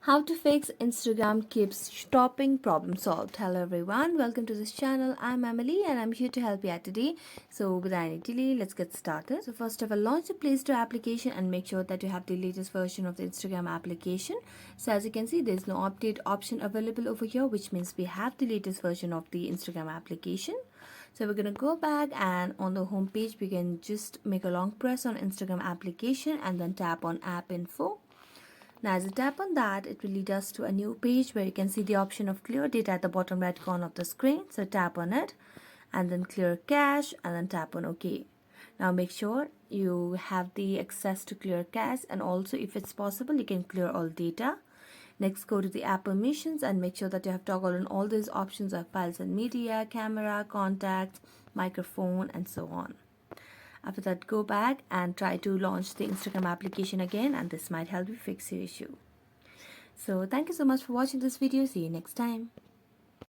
How to fix Instagram keeps stopping, problem solved. Hello everyone, welcome to this channel. I'm Emily and I'm here to help you out today. So without any delay, let's get started. So first of all, launch the Play Store application and make sure that you have the latest version of the Instagram application. So as you can see, there's no update option available over here, which means we have the latest version of the Instagram application. So we're going to go back, and on the home page we can just make a long press on Instagram application and then tap on app info. Now as you tap on that, it will lead us to a new page where you can see the option of clear data at the bottom right corner of the screen. So tap on it and then clear cache and then tap on OK. Now make sure you have the access to clear cache, and also if it's possible you can clear all data. Next, go to the app permissions and make sure that you have toggled on all these options of files and media, camera, contacts, microphone, and so on. After that, go back and try to launch the Instagram application again, and this might help you fix your issue. So thank you so much for watching this video. See you next time.